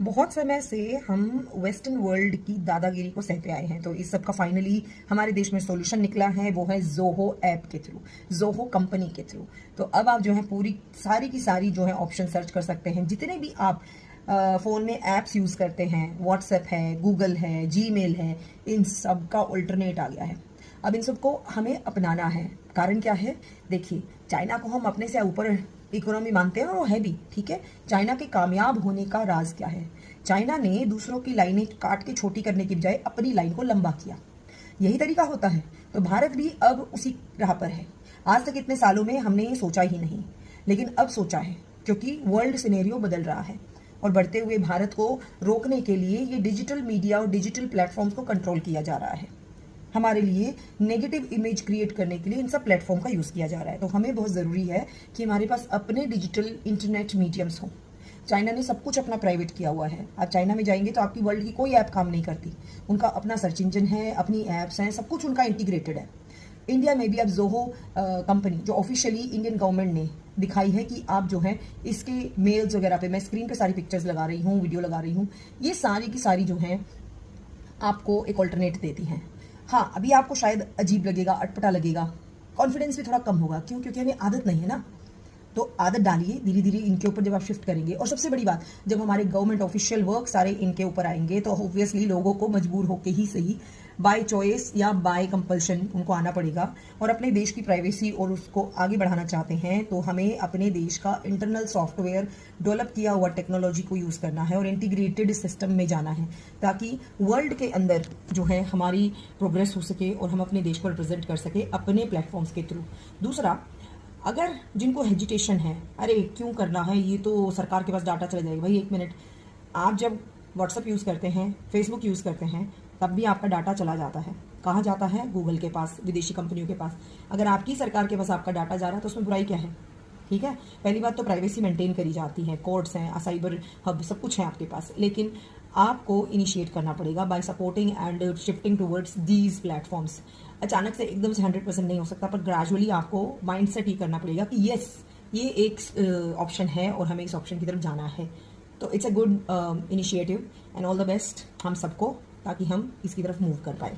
बहुत समय से हम वेस्टर्न वर्ल्ड की दादागिरी को सहते आए हैं, तो इस सब का फाइनली हमारे देश में सॉल्यूशन निकला है। वो है जोहो ऐप के थ्रू, जोहो कंपनी के थ्रू। तो अब आप जो है पूरी सारी की सारी जो है ऑप्शन सर्च कर सकते हैं। जितने भी आप फ़ोन में ऐप्स यूज़ करते हैं, व्हाट्सएप है, गूगल है, जीमेल है, इन सब का अल्टरनेट आ गया है। अब इन सबको हमें अपनाना है। कारण क्या है? देखिए, चाइना को हम अपने से ऊपर इकोनॉमी मानते हैं और वो है भी, ठीक है। चाइना के कामयाब होने का राज क्या है? चाइना ने दूसरों की लाइनें काट के छोटी करने की बजाय अपनी लाइन को लंबा किया। यही तरीका होता है। तो भारत भी अब उसी राह पर है। आज तक इतने सालों में हमने ये सोचा ही नहीं, लेकिन अब सोचा है, क्योंकि वर्ल्ड सिनेरियो बदल रहा है और बढ़ते हुए भारत को रोकने के लिए ये डिजिटल मीडिया और डिजिटल प्लेटफॉर्म्स को कंट्रोल किया जा रहा है। हमारे लिए नेगेटिव इमेज क्रिएट करने के लिए इन सब प्लेटफॉर्म का यूज़ किया जा रहा है। तो हमें बहुत ज़रूरी है कि हमारे पास अपने डिजिटल इंटरनेट मीडियम्स हों। चाइना ने सब कुछ अपना प्राइवेट किया हुआ है। आप चाइना में जाएंगे तो आपकी वर्ल्ड की कोई ऐप काम नहीं करती। उनका अपना सर्च इंजन है, अपनी ऐप्स हैं, सब कुछ उनका इंटीग्रेटेड है। इंडिया में भी अब जोहो कंपनी, जो ऑफिशियली इंडियन गवर्नमेंट ने दिखाई है कि आप जो है इसके मेल्स वगैरह पे, मैं स्क्रीन पे सारी पिक्चर्स लगा रही हूँ, वीडियो लगा रही हूँ, ये सारी की सारी जो है आपको एक ऑल्टरनेट देती हैं। हाँ, अभी आपको शायद अजीब लगेगा, अटपटा लगेगा, कॉन्फिडेंस भी थोड़ा कम होगा। क्यों? क्योंकि हमें आदत नहीं है ना। तो आदत डालिए धीरे धीरे इनके ऊपर जब आप शिफ्ट करेंगे। और सबसे बड़ी बात, जब हमारे गवर्नमेंट ऑफिशियल वर्क सारे इनके ऊपर आएंगे तो ऑब्वियसली लोगों को मजबूर होके ही सही, बाय चॉइस या बाय कंपल्शन उनको आना पड़ेगा। और अपने देश की प्राइवेसी और उसको आगे बढ़ाना चाहते हैं तो हमें अपने देश का इंटरनल सॉफ्टवेयर, डेवलप किया हुआ टेक्नोलॉजी को यूज़ करना है और इंटीग्रेटेड सिस्टम में जाना है, ताकि वर्ल्ड के अंदर जो है हमारी प्रोग्रेस हो सके और हम अपने देश को रिप्रेजेंट कर सके अपने प्लेटफॉर्म्स के थ्रू। दूसरा, अगर जिनको हेजिटेशन है, अरे क्यों करना है, ये तो सरकार के पास डाटा चला जाएगा। भाई एक मिनट, आप जब व्हाट्सअप यूज़ करते हैं, फेसबुक यूज़ करते हैं, तब भी आपका डाटा चला जाता है। कहाँ जाता है? गूगल के पास, विदेशी कंपनियों के पास। अगर आपकी सरकार के पास आपका डाटा जा रहा है तो उसमें बुराई क्या है? ठीक है, पहली बात तो प्राइवेसी मेंटेन करी जाती है, कोर्ट्स हैं, साइबर हब, सब कुछ है आपके पास। लेकिन आपको इनिशिएट करना पड़ेगा bye supporting and shifting towards these platforms. अचानक से एकदम से 100% नहीं हो सकता, पर ग्रेजुअली आपको माइंड सेट ही करना पड़ेगा कि यस, ये एक ऑप्शन है और हमें इस ऑप्शन की तरफ जाना है। तो it's a good initiative and all the best हम सबको, ताकि हम इसकी तरफ मूव कर पाए।